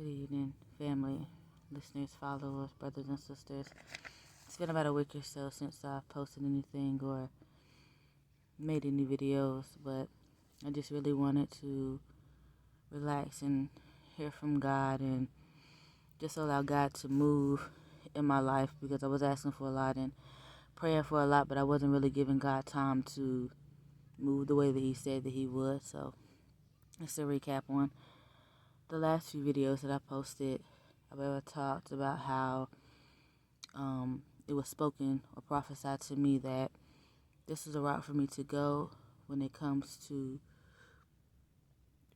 Good evening, family, listeners, followers, brothers and sisters. It's been about a week or so since I've posted anything or made any videos, but I just really wanted to relax and hear from God and just allow God to move in my life because I was asking for a lot and praying for a lot, but I wasn't really giving God time to move the way that He said that He would. So, just a recap on the last few videos that I posted. I talked about how it was spoken or prophesied to me that this is a route for me to go when it comes to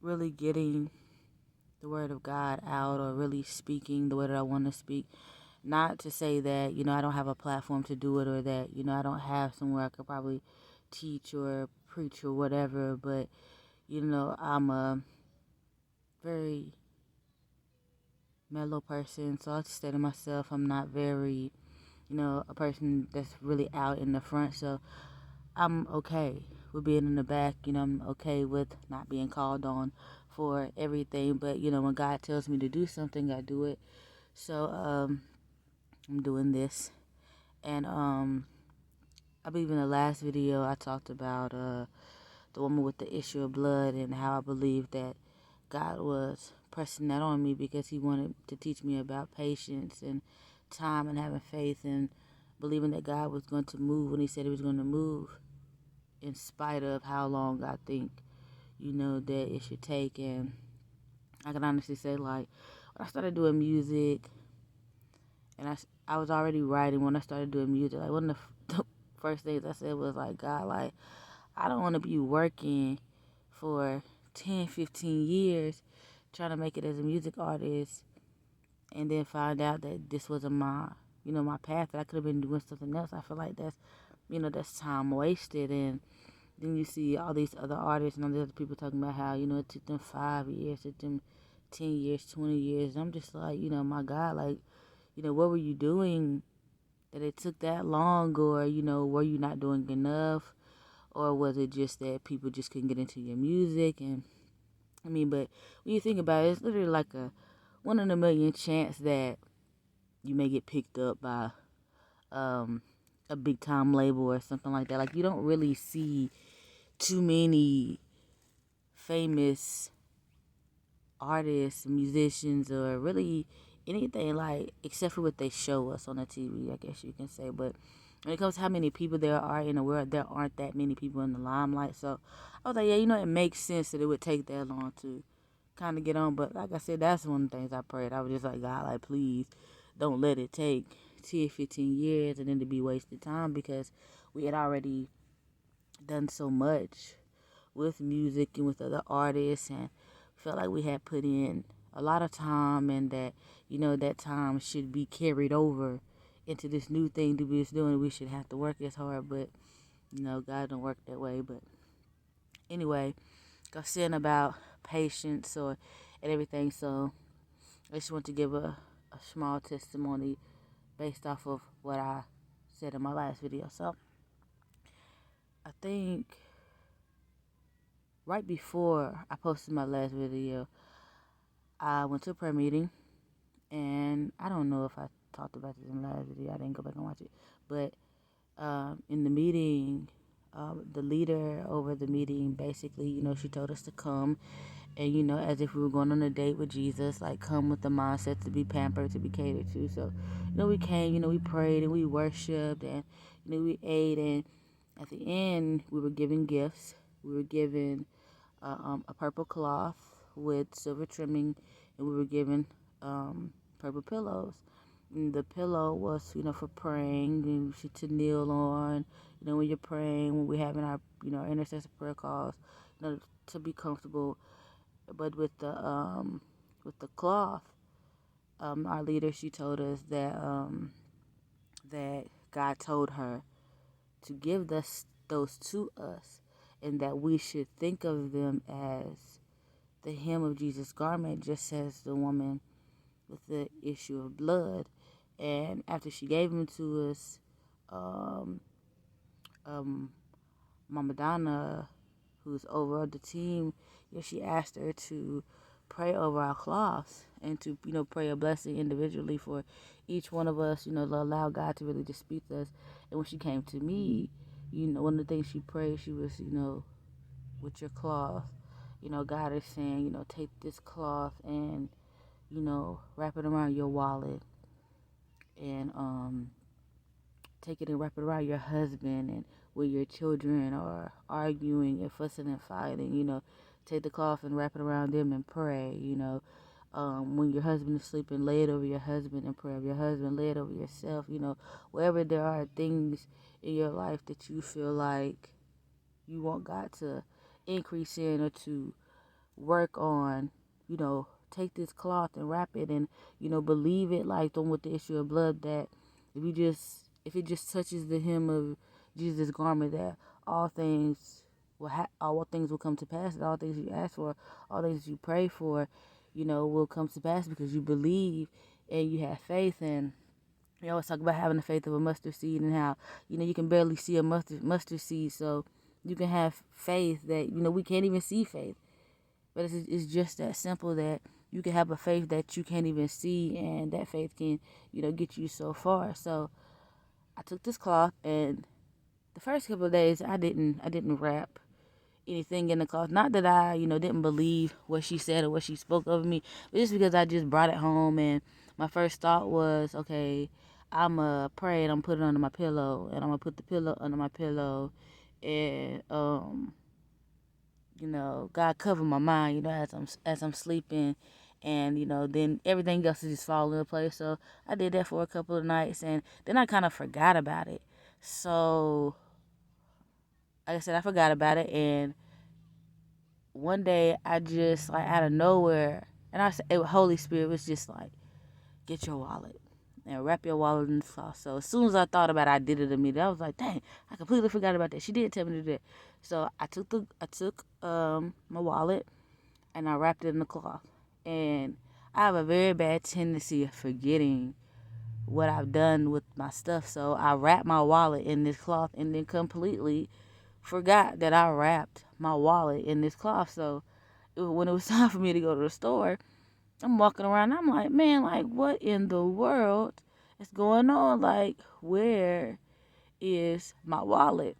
really getting the word of God out or really speaking the way that I want to speak. Not to say that, I don't have a platform to do it or that, I don't have somewhere I could probably teach or preach or whatever, but, I'm a very mellow person, so I just say to myself, I'm not very, a person that's really out in the front, so I'm okay with being in the back. I'm okay with not being called on for everything. But, when God tells me to do something, I do it. So, I'm doing this. And, I believe in the last video I talked about the woman with the issue of blood and how I believe that God was pressing that on me because He wanted to teach me about patience and time and having faith and believing that God was going to move when He said He was going to move, in spite of how long I think, that it should take. And I can honestly say, like, when I started doing music, and I was already writing when I started doing music, like, one of the first things I said was, like, God, like, I don't want to be working for 10, 15 years trying to make it as a music artist and then find out that this wasn't my path, that I could have been doing something else. I feel like that's time wasted. And then you see all these other artists and all these other people talking about how, it took them 5 years, it took them 10 years, 20 years. And I'm just like, my God, like, what were you doing that it took that long? Or, were you not doing enough? Or was it just that people just couldn't get into your music? And, but when you think about it, it's literally like a 1 in a million chance that you may get picked up by a big time label or something like that. Like, you don't really see too many famous artists, musicians, or really anything, like, except for what they show us on the TV, I guess you can say. But when it comes to how many people there are in the world, there aren't that many people in the limelight. So I was like, yeah, it makes sense that it would take that long to kind of get on. But like I said, that's one of the things I prayed. I was just like, God, like, please don't let it take 10, 15 years and then to be wasted time, because we had already done so much with music and with other artists, and felt like we had put in a lot of time, and that that time should be carried over into this new thing that we was doing. We should have to work as hard, but God don't work that way. But anyway, go saying about patience and everything. So I just want to give a small testimony based off of what I said in my last video. So I think right before I posted my last video, I went to a prayer meeting, and I don't know if I talked about this in the last video. I didn't go back and watch it. But in the meeting, the leader over the meeting, basically, she told us to come, and, as if we were going on a date with Jesus, like, come with the mindset to be pampered, to be catered to. So, we came, we prayed, and we worshiped, and, we ate, and at the end, we were given gifts. We were given a purple cloth with silver trimming, and we were given purple pillows. And the pillow was, for praying, and to kneel on, when you're praying, when we're having our intercessor prayer calls, to be comfortable. But with the cloth, our leader, she told us that God told her to give those to us, and that we should think of them as the hem of Jesus' garment, just as the woman with the issue of blood. And after she gave them to us, um, um, Mama Donna, who's over the team, she asked her to pray over our cloths and to, pray a blessing individually for each one of us, to allow God to really just speak to us. And when she came to me, one of the things she prayed, she was, with your cloth, God is saying, take this cloth and, wrap it around your wallet and take it and wrap it around your husband, and when your children are arguing and fussing and fighting, take the cloth and wrap it around them and pray, when your husband is sleeping, lay it over your husband and pray. If your husband, lay it over yourself, wherever there are things in your life that you feel like you want God to increase in or to work on, take this cloth and wrap it and, believe it like the one with the issue of blood, that if it just touches the hem of Jesus' garment, that all things all things will come to pass, and all things you ask for, all things you pray for, will come to pass because you believe and you have faith. And we always talk about having the faith of a mustard seed, and how, you can barely see a mustard seed, so you can have faith that, we can't even see faith. But it's just that simple, that you can have a faith that you can't even see, and that faith can, get you so far. So I took this cloth, and the first couple of days I didn't wrap anything in the cloth. Not that I, didn't believe what she said or what she spoke of me, but just because I just brought it home, and my first thought was, okay, I'm going to pray and I'm put it under my pillow, and I'm going to put the pillow under my pillow, and God cover my mind, as I'm sleeping, and then everything else is just fall into place. So I did that for a couple of nights, and then I kind of forgot about it. So like I said, I forgot about it, and one day I just, like, out of nowhere, and Holy Spirit was just like, get your wallet and wrap your wallet in the cloth. So as soon as I thought about it, I did it immediately. I was like, dang, I completely forgot about that. She did tell me to do that. So I took my wallet and I wrapped it in the cloth. And I have a very bad tendency of forgetting what I've done with my stuff. So I wrapped my wallet in this cloth and then completely forgot that I wrapped my wallet in this cloth. So when it was time for me to go to the store, I'm walking around. I'm like, man, like, what in the world is going on? Like, where is my wallet?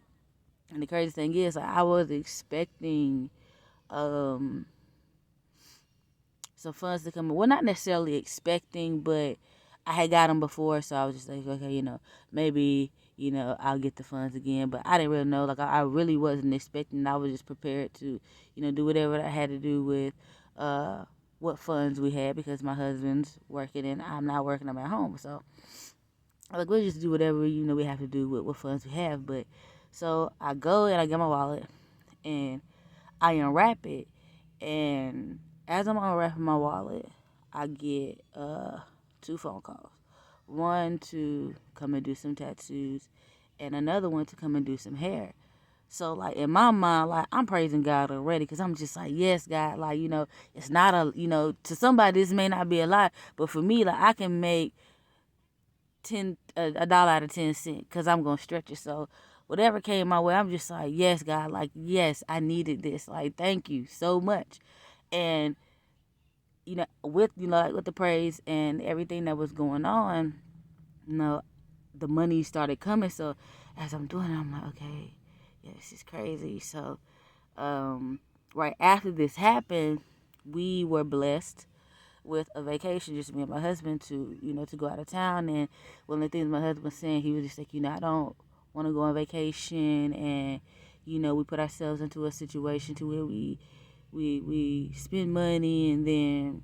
And the crazy thing is, like, I was expecting some funds to come in. Well, not necessarily expecting, but I had got them before, so I was just like, okay, maybe, I'll get the funds again. But I didn't really know. Like, I really wasn't expecting. I was just prepared to, do whatever I had to do with what funds we had, because my husband's working and I'm not working. I'm at home. So, like, we'll just do whatever, we have to do with what funds we have. But, so I go and I get my wallet and I unwrap it. And as I'm unwrapping my wallet, I get 2 phone calls. One to come and do some tattoos, and another one to come and do some hair. So, like, in my mind, like, I'm praising God already, because I'm just like, yes, God, like, it's not to somebody this may not be a lot, but for me, like, I can make a dollar out of 10 cents, because I'm going to stretch it. So whatever came my way, I'm just like, yes, God, like, yes, I needed this. Like, thank you so much. And, with, like, with the praise and everything that was going on, the money started coming. So as I'm doing it, I'm like, okay, yeah, this is crazy. So, right after this happened, we were blessed with a vacation, just me and my husband, to, to go out of town. And one of the things my husband was saying, he was just like, I don't want to go on vacation, and, we put ourselves into a situation to where we spend money, and then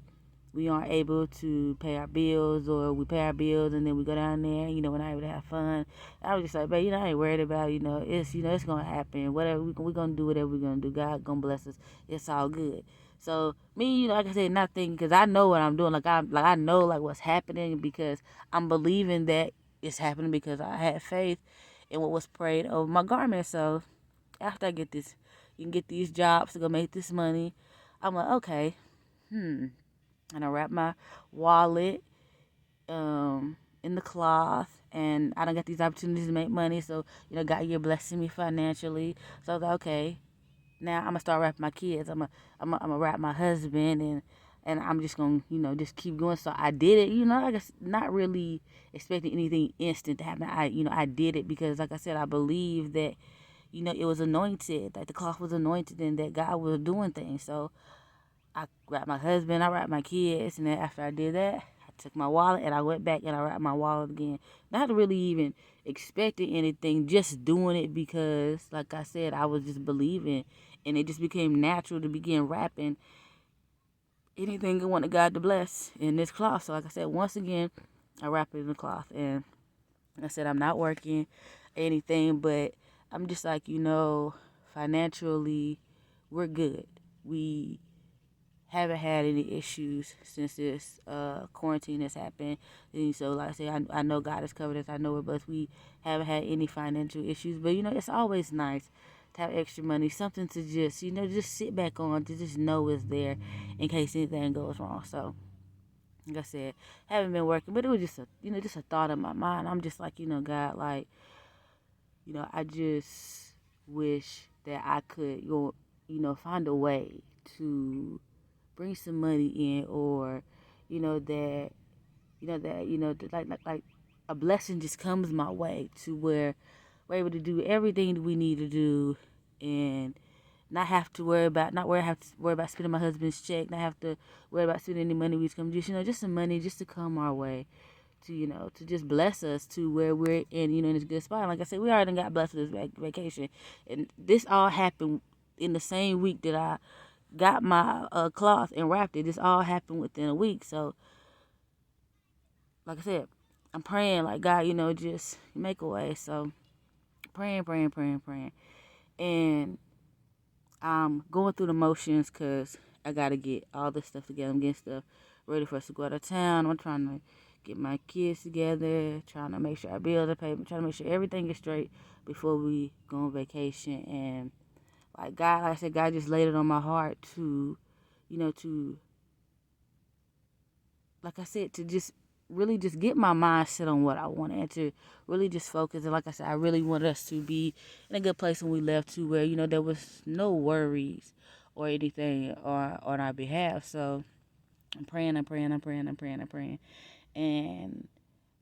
we aren't able to pay our bills, or we pay our bills and then we go down there, we're not able to have fun. I was just like, babe, I ain't worried about it. It's going to happen. Whatever, we're going to do whatever we're going to do. God going to bless us. It's all good. So me, like I said, not thinking, because I know what I'm doing. Like I know, like, what's happening, because I'm believing that it's happening, because I had faith in what was prayed over my garment. So after I get this, you can get these jobs to go make this money. I'm like, okay, and I wrap my wallet in the cloth, and I don't get these opportunities to make money. So, God, you're blessing me financially. So I was like, okay, now I'm gonna start wrapping my kids. I'm gonna wrap my husband, and and I'm just gonna, just keep going. So I did it, like not really expecting anything instant to happen. I did it because, like I said, I believe that, it was anointed, that the cloth was anointed, and that God was doing things. So I wrapped my husband, I wrapped my kids, and then after I did that, I took my wallet and I went back and I wrapped my wallet again. Not really even expecting anything, just doing it because, like I said, I was just believing, and it just became natural to begin wrapping anything I wanted God to bless in this cloth. So, like I said, once again, I wrap it in the cloth, and like I said, I'm not working anything, but I'm just like, financially, we're good. We haven't had any issues since this quarantine has happened. And so, like I said, I know God has covered us. I know we're blessed. We haven't had any financial issues. But, it's always nice to have extra money, something to just sit back on, to just know it's there in case anything goes wrong. So, like I said, haven't been working, but it was just a thought in my mind. I'm just like, God, like, I just wish that I could go, find a way to bring some money in, or that like a blessing just comes my way to where we're able to do everything that we need to do, and not have to worry about spending my husband's check, not have to worry about spending any money we come, just some money just to come our way, to just bless us to where we're in this good spot. Like I said, we already got blessed with this vacation, and this all happened in the same week that I got my cloth and wrapped it. This all happened within a week. So, like I said, I'm praying like, God, just make a way. So, praying, praying, praying, praying. And I'm going through the motions because I got to get all this stuff together. I'm getting stuff ready for us to go out of town. I'm trying to get my kids together, trying to make sure our bills are paid, trying to make sure everything is straight before we go on vacation. And like I said, God just laid it on my heart to, to, like I said, to just really just get my mind set on what I wanted, and to really just focus. And like I said, I really wanted us to be in a good place when we left, to where, there was no worries or anything or on our behalf. So I'm praying, I'm praying, I'm praying, I'm praying, I'm praying. And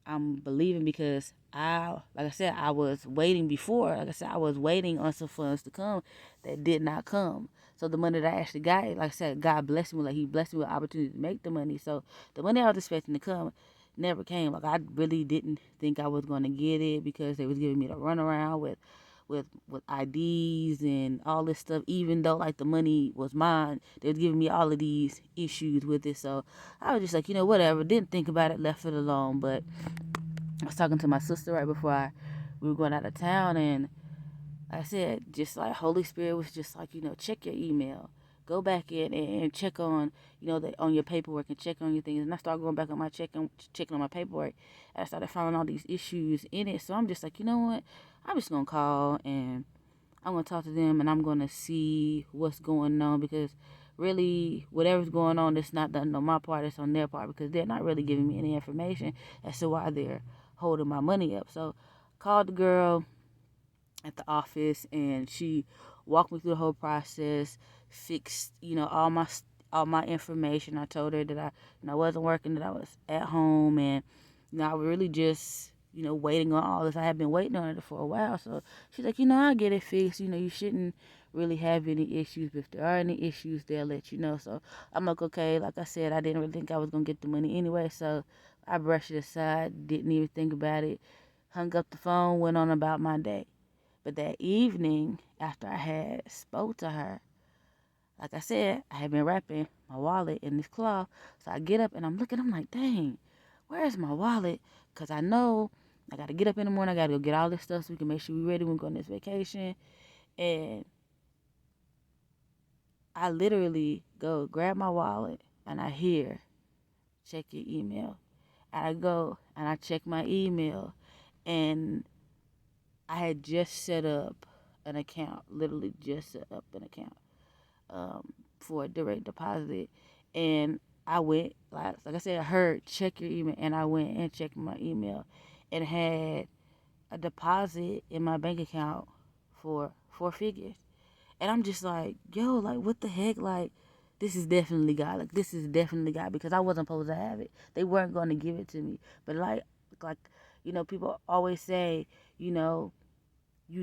I'm believing because like I said, I was waiting before. Like I said, I was waiting on some funds to come that did not come. So the money that I actually got, like I said, God blessed me. Like He blessed me with opportunity to make the money. So the money I was expecting to come never came. Like I really didn't think I was going to get it because they was giving me the runaround with IDs and all this stuff. Even though like the money was mine, they was giving me all of these issues with it. So I was just like, whatever. Didn't think about it, left it alone. But I was talking to my sister right before we were going out of town, and like I said, just like Holy Spirit was just like, check your email. Go back in and check on, on your paperwork, and check on your things. And I started going back on my checking on my paperwork. And I started finding all these issues in it. So I'm just like, you know what? I'm just going to call, and I'm going to talk to them, and I'm going to see what's going on, because really whatever's going on, it's not done on my part, it's on their part, because they're not really giving me any information as to why they're holding my money up. So called the girl at the office, and she walked me through the whole process, fixed, all my information. I told her that I wasn't working, that I was at home, and I was really just, waiting on all this. I had been waiting on it for a while. So she's like, I'll get it fixed. You shouldn't really have any issues. But if there are any issues, they'll let you know. So I'm like, okay. Like I said, I didn't really think I was going to get the money anyway. So I brushed it aside, didn't even think about it, hung up the phone, went on about my day. But that evening, after I had spoke to her, like I said, I had been wrapping my wallet in this cloth. So I get up and I'm looking, I'm like, dang, where's my wallet? Because I know I got to get up in the morning, I got to go get all this stuff so we can make sure we're ready when we go on this vacation. And I literally go grab my wallet, and I hear, check your email. And I go and I check my email, and I had just set up an account, literally just set up an account for a direct deposit. And I went, like I said, I heard check your email, and I went and checked my email, and had a deposit in my bank account for 4 figures. And I'm just like, yo, like, what the heck? Like, this is definitely God. Like, this is definitely God, because I wasn't supposed to have it. They weren't going to give it to me. But like, people always say, you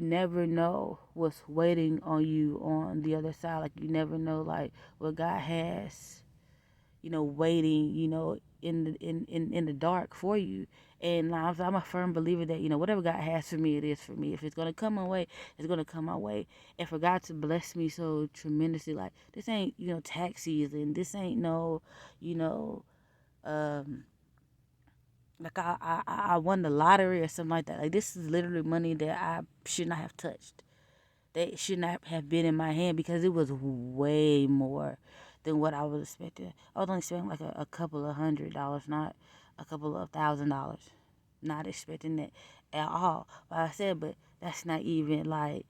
never know what's waiting on you on the other side. Like, you never know, like, what God has, waiting, in the dark for you. And I'm a firm believer that, whatever God has for me, it is for me. If it's going to come my way, it's going to come my way. And for God to bless me so tremendously, like, this ain't, tax season. This ain't no, um, like I won the lottery or something like that. Like, this is literally money that I should not have touched. They should not have been in my hand, because it was way more than what I was expecting. I was only expecting like a couple of $100, not a couple of $1,000. Not expecting that at all. But I said, but that's not even like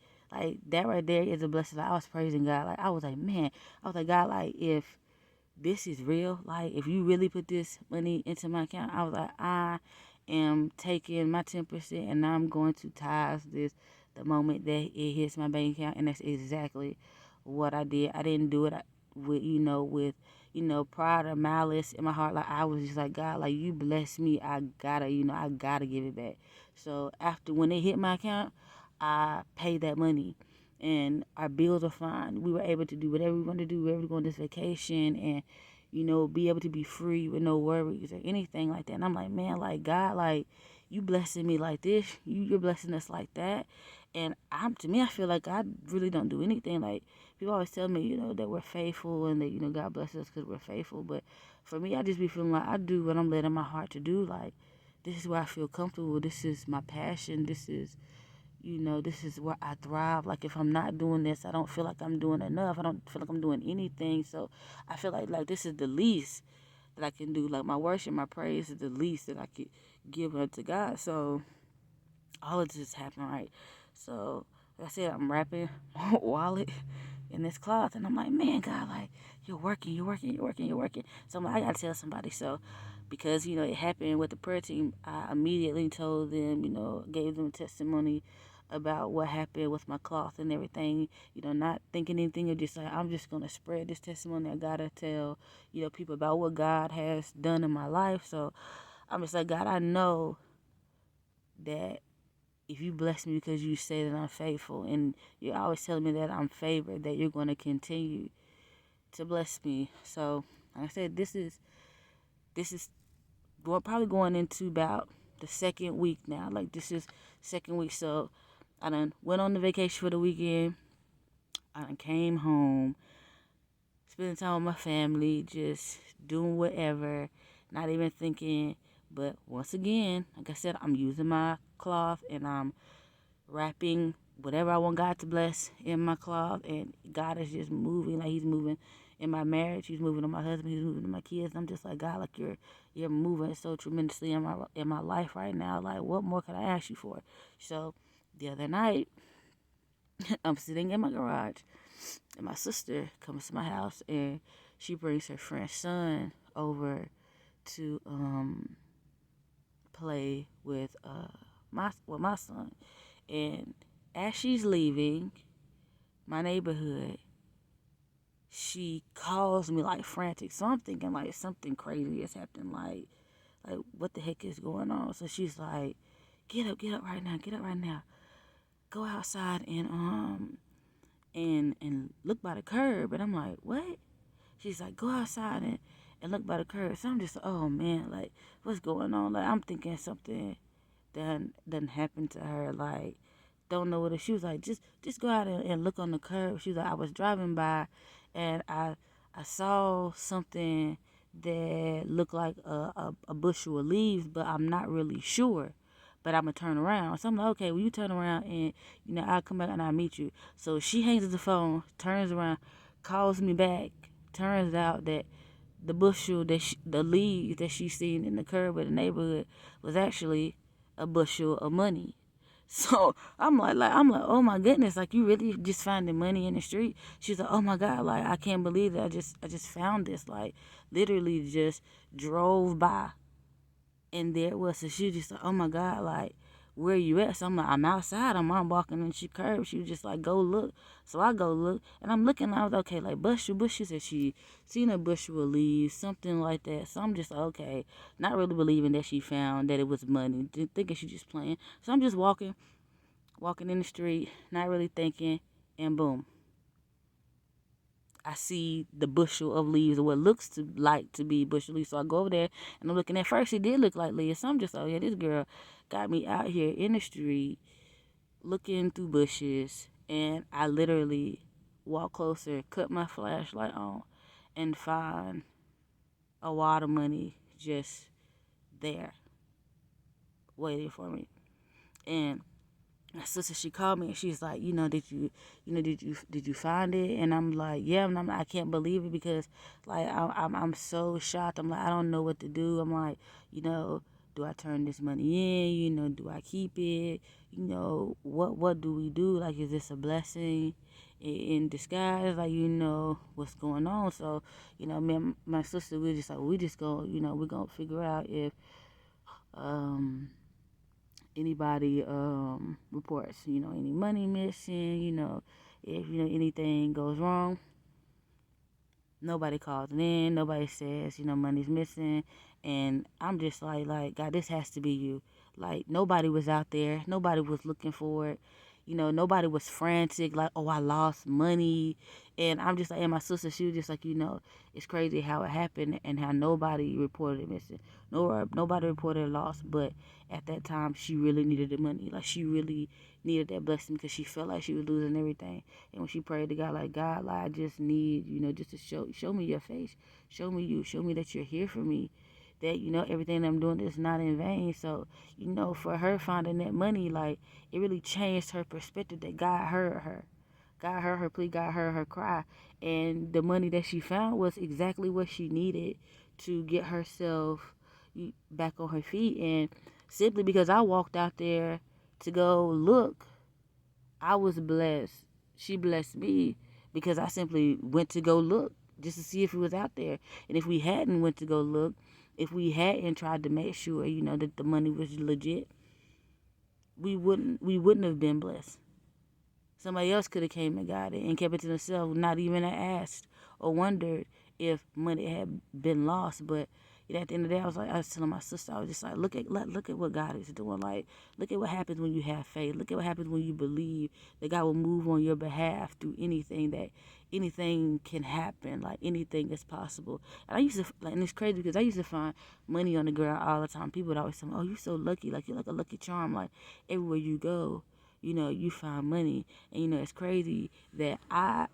that right there is a blessing. Like, I was praising God. Like, I was like, man, I was like, God, like, if this is real, like, if you really put this money into my account, I was like, I am taking my 10% and I'm going to tithe this the moment that it hits my bank account. And that's exactly what I did. I didn't do it with pride or malice in my heart. Like, I was just like, God, like, you bless me, I gotta give it back. So after, when it hit my account, I paid that money, and our bills are fine. We were able to do whatever we wanted to do. We were able to go on this vacation and, be able to be free with no worries or anything like that. And I'm like, man, like, God, like, you blessing me like this. You're blessing us like that. And to me, I feel like God really don't do anything. Like, people always tell me, that we're faithful and that, God blesses us because we're faithful. But for me, I just be feeling like I do what I'm led in my heart to do. Like, this is where I feel comfortable. This is my passion. This is where I thrive. Like, if I'm not doing this, I don't feel like I'm doing enough. I don't feel like I'm doing anything. So I feel like this is the least that I can do. Like, my worship, my praise is the least that I could give unto God. So all of this happened, right? So like I said, I'm wrapping my wallet in this cloth, and I'm like, man, God, like, you're working. So I'm like, I gotta tell somebody. So because it happened with the prayer team, I immediately told them, gave them testimony about what happened with my cloth and everything, not thinking anything of, just like, I'm just gonna spread this testimony. I gotta tell, people about what God has done in my life. So I'm just like, God, I know that if you bless me because you say that I'm faithful, and you're always telling me that I'm favored, that you're going to continue to bless me. So like I said, this is probably going into about the second week now. Like, this is second week. So I done went on the vacation for the weekend. I done came home, spending time with my family, just doing whatever, not even thinking. But once again, like I said, I'm using my cloth and I'm wrapping whatever I want God to bless in my cloth, and God is just moving. Like, he's moving in my marriage, he's moving on my husband, he's moving on my kids. I'm just like, God, like, you're moving so tremendously in my life right now. Like, what more could I ask you for? So the other night, I'm sitting in my garage, and my sister comes to my house, and she brings her friend's son over to play with my son. And as she's leaving my neighborhood, she calls me like frantic. So I'm thinking like something crazy is happening. Like what the heck is going on? So she's like, get up right now. Go outside and look by the curb. And I'm like, what? She's like, go outside and look by the curb. So I'm just like, oh man, like, what's going on? Like, I'm thinking something done happened to her. Like, don't know what it. She was like, just go out and look on the curb. She was like, I was driving by, and I saw something that looked like a bushel of leaves, but I'm not really sure. But I'm gonna turn around. So I'm like, okay, well, you turn around, and I'll come back and I'll meet you. So she hangs up the phone, turns around, calls me back. Turns out that the bushel the leaves that she seen in the curb of the neighborhood was actually a bushel of money. So I'm like, oh my goodness, like, you really just finding money in the street? She's like, oh my God, like, I can't believe that I just found this, like, literally just drove by, and there it was. So she just like, oh my God, like, where you at? So I'm outside. I'm walking and she curved. She was just like, go look. So I go look and I'm looking. I was like, okay, like Bush. She said she seen a bushel of leaves, something like that. So I'm just like, okay, not really believing that she found that it was money, thinking she just playing. So I'm just walking in the street, not really thinking, and boom, I see the bushel of leaves, or what looks to be bushel leaves. So I go over there and I'm looking. At first, it did look like leaves. So I'm just like, oh yeah, this girl got me out here in the street looking through bushes, and I literally walk closer, cut my flashlight on, and find a wad of money just there, waiting for me. And my sister, she called me and she's like, did you find it? And I'm like, yeah. And I can't believe it because like I'm so shocked. I'm like, I don't know what to do. I'm like, do I turn this money in? Do I keep it? What do we do? Like, is this a blessing in disguise? Like, what's going on? So, me and my sister, we're just like, we just go, we're gonna figure out if um anybody reports, any money missing, if anything goes wrong. Nobody calls it in, nobody says, money's missing. And I'm just like, God, this has to be you. Like, nobody was out there, nobody was looking for it. Nobody was frantic, like, oh, I lost money. And I'm just like, and my sister, she was just like, it's crazy how it happened and how nobody reported it missing. Nobody reported a loss, but at that time, she really needed the money. Like, she really needed that blessing because she felt like she was losing everything. And when she prayed to God, like, God, like, I just need, just to show me your face. Show me you. Show me that you're here for me. That, everything I'm doing is not in vain. So, for her finding that money, like, it really changed her perspective that God heard her. God heard her plea, God heard her cry. And the money that she found was exactly what she needed to get herself back on her feet. And simply because I walked out there to go look, I was blessed. She blessed me because I simply went to go look just to see if it was out there. And if we hadn't went to go look, if we hadn't tried to make sure, that the money was legit, we wouldn't have been blessed. Somebody else could have came and got it and kept it to themselves, not even asked or wondered if money had been lost. But at the end of the day, I was telling my sister, I was just like, look at what God is doing. Like, look at what happens when you have faith. Look at what happens when you believe that God will move on your behalf through anything can happen. Like, anything is possible. And I used to, like, and it's crazy because I used to find money on the ground all the time. People would always tell me, oh, you're so lucky. Like, you're like a lucky charm. Like, everywhere you go, you find money. And, it's crazy that I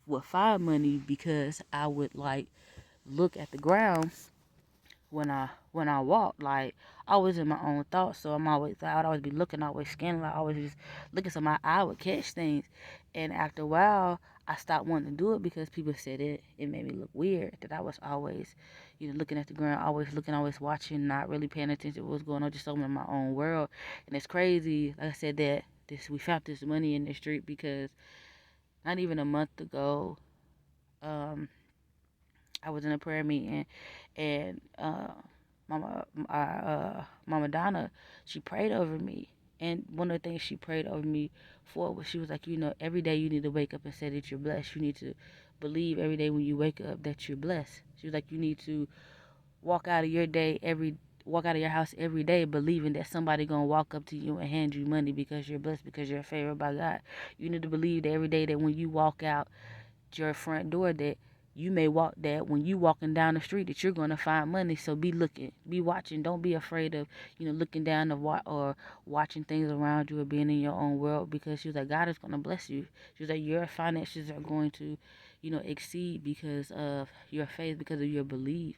would find money because I would, like, look at the ground when I walk. Like, I was in my own thoughts, so I would always be looking, always scanning, like, always just looking, so my eye would catch things. And after a while, I stopped wanting to do it because people said it made me look weird, that I was always, looking at the ground, always looking, always watching, not really paying attention to what was going on, just over in my own world. And it's crazy, like I said, that we found this money in the street because not even a month ago, I was in a prayer meeting, and Mama Donna, she prayed over me. And one of the things she prayed over me for was, she was like, every day you need to wake up and say that you're blessed. You need to believe every day when you wake up that you're blessed. She was like, you need to walk out of your day walk out of your house every day believing that somebody gonna walk up to you and hand you money because you're blessed, because you're favored by God. You need to believe that every day that when you walk out your front door, that you may walk, that when you walking down the street, that you're going to find money. So be looking, be watching. Don't be afraid of, looking down or watching things around you or being in your own world, because she was like, God is going to bless you. She was like, your finances are going to, exceed because of your faith, because of your belief,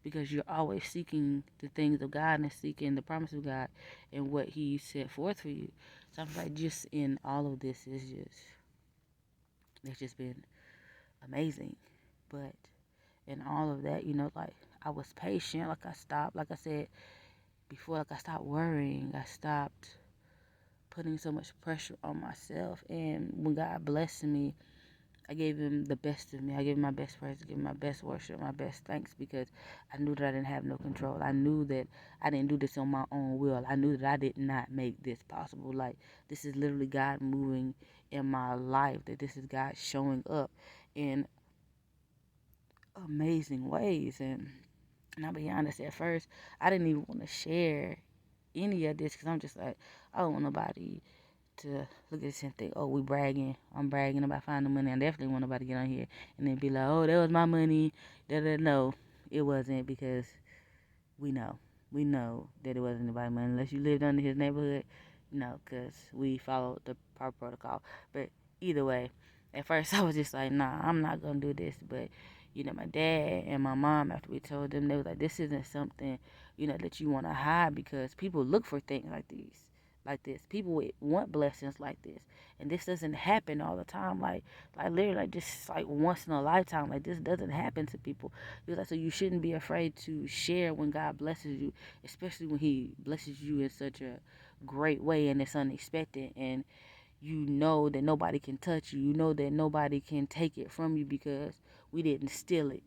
because you're always seeking the things of God and seeking the promise of God and what He set forth for you. So I'm like, just in all of this it's just been amazing. But in all of that, like, I was patient. Like, I stopped, like I said before, like, I stopped worrying. I stopped putting so much pressure on myself. And when God blessed me, I gave him the best of me. I gave him my best praise, I gave him my best worship, my best thanks, because I knew that I didn't have no control. I knew that I didn't do this on my own will. I knew that I did not make this possible. Like, this is literally God moving in my life, that this is God showing up in amazing ways. And I'll be honest, at first, I didn't even want to share any of this, because I'm just like, I don't want nobody to look at this and think, oh, we bragging. I'm bragging about finding money. I definitely want nobody to get on here and then be like, oh, that was my money. No, it wasn't, because we know. We know that it wasn't anybody's money. Unless you lived under his neighborhood, no, because we followed the proper protocol. But either way, at first I was just like, nah, I'm not going to do this. But, my dad and my mom, after we told them, they was like, this isn't something, that you want to hide, because people look for things like these. Like this, people want blessings like this, and this doesn't happen all the time. Like literally, like just like once in a lifetime. Like, this doesn't happen to people. So you shouldn't be afraid to share when God blesses you, especially when He blesses you in such a great way and it's unexpected, and you know that nobody can touch you. You know that nobody can take it from you, because we didn't steal it.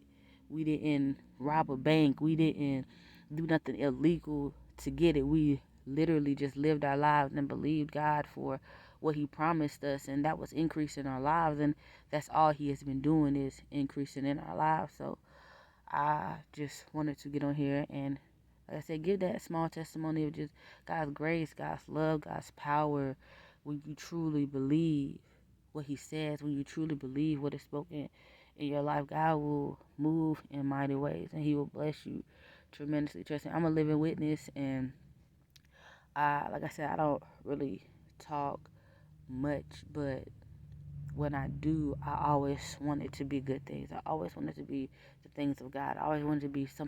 We didn't rob a bank. We didn't do nothing illegal to get it. We literally just lived our lives and believed God for what He promised us, and that was increasing our lives. And that's all He has been doing, is increasing in our lives. So I just wanted to get on here and, like I said, give that small testimony of just God's grace, God's love, God's power. When you truly believe what He says, when you truly believe what is spoken in your life, God will move in mighty ways, and He will bless you tremendously. Trust me, I'm a living witness, and like I said, I don't really talk much, but when I do, I always want it to be good things. I always want it to be the things of God. I always want it to be something